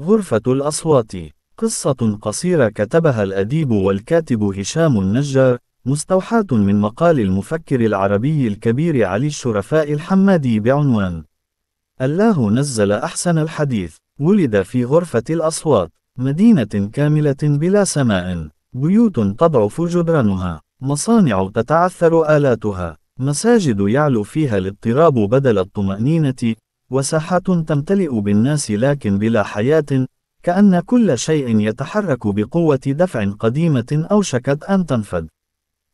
غرفة الأصوات. قصة قصيرة كتبها الأديب والكاتب هشام النجار، مستوحاة من مقال المفكر العربي الكبير علي الشرفاء الحمادي بعنوان: الله نزل أحسن الحديث. ولد في غرفة الأصوات، مدينة كاملة بلا سماء، بيوت تضعف جدرانها، مصانع تتعثر آلاتها، مساجد يعلو فيها الاضطراب بدل الطمأنينة، وساحات تمتلئ بالناس لكن بلا حياة، كأن كل شيء يتحرك بقوة دفع قديمة أوشكت أن تنفد.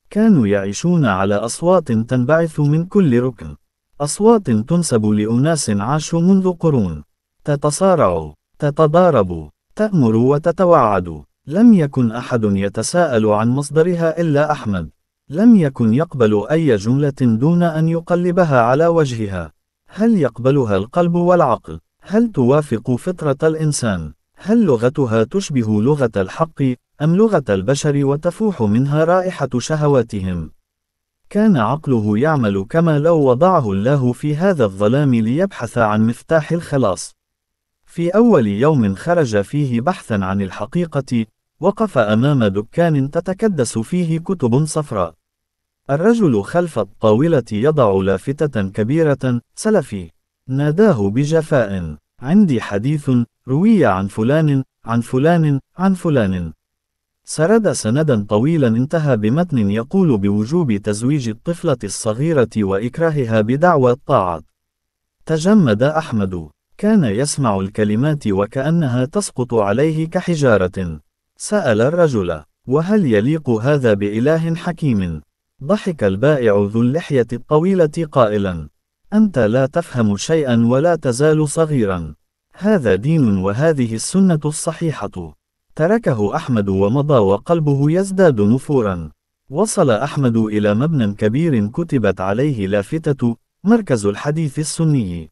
كانوا يعيشون على أصوات تنبعث من كل ركن، أصوات تنسب لأناس عاشوا منذ قرون، تتصارع، تتضارب، تأمر وتتوعد. لم يكن أحد يتساءل عن مصدرها إلا أحمد. لم يكن يقبل أي جملة دون أن يقلبها على وجهها. هل يقبلها القلب والعقل؟ هل توافق فطرة الإنسان؟ هل لغتها تشبه لغة الحق، أم لغة البشر وتفوح منها رائحة شهواتهم؟ كان عقله يعمل كما لو وضعه الله في هذا الظلام ليبحث عن مفتاح الخلاص. في أول يوم خرج فيه بحثا عن الحقيقة، وقف أمام دكان تتكدس فيه كتب صفراء. الرجل خلف الطاولة يضع لافتة كبيرة: سلفي. ناداه بجفاء: عندي حديث روي عن فلان عن فلان عن فلان. سرد سندا طويلا انتهى بمتن يقول بوجوب تزويج الطفلة الصغيرة وإكراهها بدعوى الطاعة. تجمد أحمد. كان يسمع الكلمات وكأنها تسقط عليه كحجارة. سأل الرجل: وهل يليق هذا بإله حكيم؟ ضحك البائع ذو اللحية الطويلة قائلا: أنت لا تفهم شيئا ولا تزال صغيرا. هذا دين وهذه السنة الصحيحة. تركه أحمد ومضى وقلبه يزداد نفورا. وصل أحمد إلى مبنى كبير كتبت عليه لافتة: مركز الحديث السني.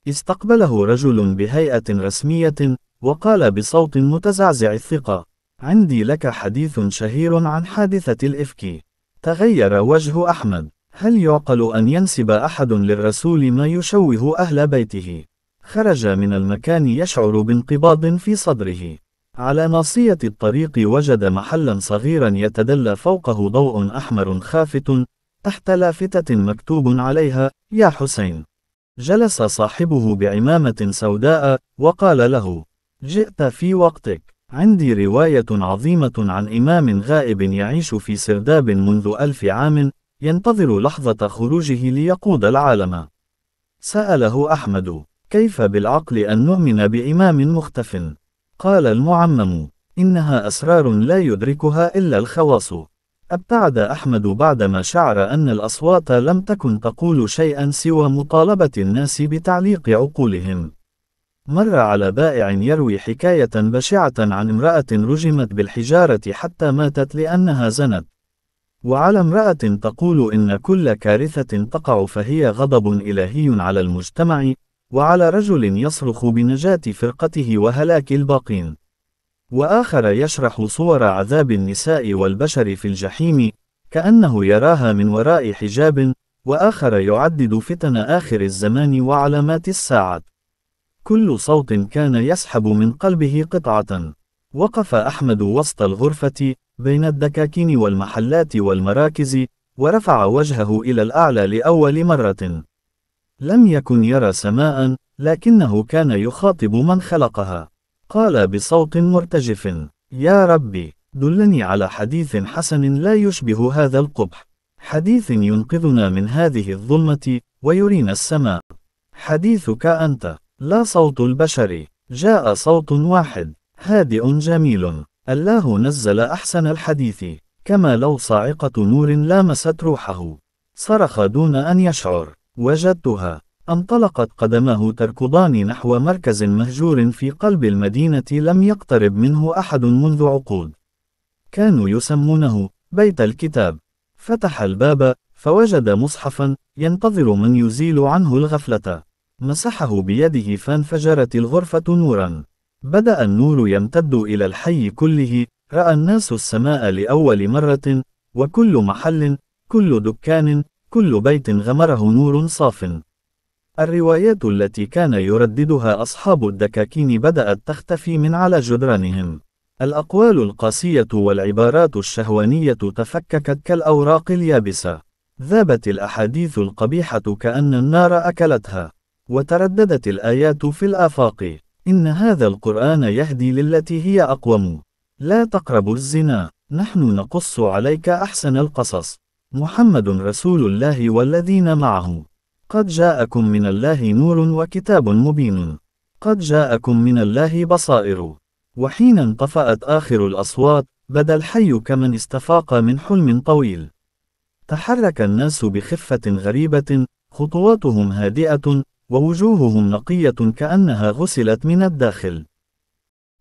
استقبله رجل بهيئة رسمية، وقال بصوت متزعزع الثقة: عندي لك حديث شهير عن حادثة الإفك. تغير وجه أحمد. هل يعقل أن ينسب أحد للرسول ما يشوه أهل بيته؟ خرج من المكان يشعر بانقباض في صدره. على ناصية الطريق وجد محلا صغيرا يتدلى فوقه ضوء أحمر خافت، تحت لافتة مكتوب عليها: يا حسين. جلس صاحبه بعمامة سوداء، وقال له: جئت في وقتك. عندي رواية عظيمة عن إمام غائب يعيش في سرداب منذ 1000 عام، ينتظر لحظة خروجه ليقود العالم. سأله أحمد: كيف بالعقل أن نؤمن بإمام مختف؟ قال المعمم: إنها أسرار لا يدركها إلا الخواص. ابتعد أحمد بعدما شعر أن الأصوات لم تكن تقول شيئا سوى مطالبة الناس بتعليق عقولهم. مر على بائع يروي حكاية بشعة عن امرأة رجمت بالحجارة حتى ماتت لأنها زنت، وعلى امرأة تقول إن كل كارثة تقع فهي غضب إلهي على المجتمع، وعلى رجل يصرخ بنجاة فرقته وهلاك الباقين، وآخر يشرح صور عذاب النساء والبشر في الجحيم كأنه يراها من وراء حجاب، وآخر يعدد فتن آخر الزمان وعلامات الساعة. كل صوت كان يسحب من قلبه قطعة. وقف أحمد وسط الغرفة بين الدكاكين والمحلات والمراكز، ورفع وجهه إلى الأعلى لأول مرة. لم يكن يرى سماء، لكنه كان يخاطب من خلقها. قال بصوت مرتجف: يا ربي، دلني على حديث حسن لا يشبه هذا القبح، حديث ينقذنا من هذه الظلمة ويرينا السماء. حديثك أنت، لا صوت البشر. جاء صوت واحد هادئ جميل: الله نزل أحسن الحديث. كما لو صاعقة نور لامست روحه. صرخ دون أن يشعر: وجدتها. انطلقت قدماه تركضان نحو مركز مهجور في قلب المدينة لم يقترب منه أحد منذ عقود. كانوا يسمونه بيت الكتاب. فتح الباب فوجد مصحفا ينتظر من يزيل عنه الغفلة. مسحه بيده فانفجرت الغرفة نورا. بدأ النور يمتد إلى الحي كله. رأى الناس السماء لأول مرة، وكل محل، كل دكان، كل بيت غمره نور صاف. الروايات التي كان يرددها أصحاب الدكاكين بدأت تختفي من على جدرانهم. الأقوال القاسية والعبارات الشهوانية تفككت كالأوراق اليابسة. ذابت الأحاديث القبيحة كأن النار أكلتها. وترددت الآيات في الآفاق: إن هذا القرآن يهدي للتي هي أقوم. لا تقربوا الزنا، نحن نقص عليك أحسن القصص. محمد رسول الله والذين معه. قد جاءكم من الله نور وكتاب مبين. قد جاءكم من الله بصائر. وحين انطفأت آخر الأصوات، بدا الحي كمن استفاق من حلم طويل. تحرك الناس بخفة غريبة، خطواتهم هادئة، ووجوههم نقية كأنها غسلت من الداخل.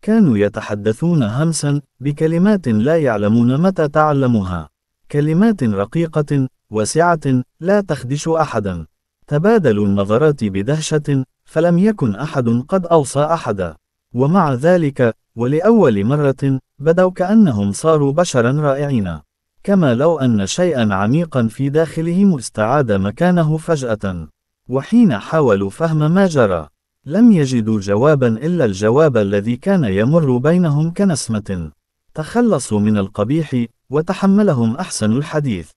كانوا يتحدثون همسا، بكلمات لا يعلمون متى تعلموها. كلمات رقيقة، واسعة، لا تخدش أحدا. تبادلوا النظرات بدهشة، فلم يكن أحد قد أوصى أحدا. ومع ذلك، ولأول مرة، بدوا كأنهم صاروا بشرا رائعين. كما لو أن شيئا عميقا في داخلهم استعاد مكانه فجأة. وحين حاولوا فهم ما جرى، لم يجدوا جوابا إلا الجواب الذي كان يمر بينهم كنسمة. تخلصوا من القبيح، وتحملهم أحسن الحديث.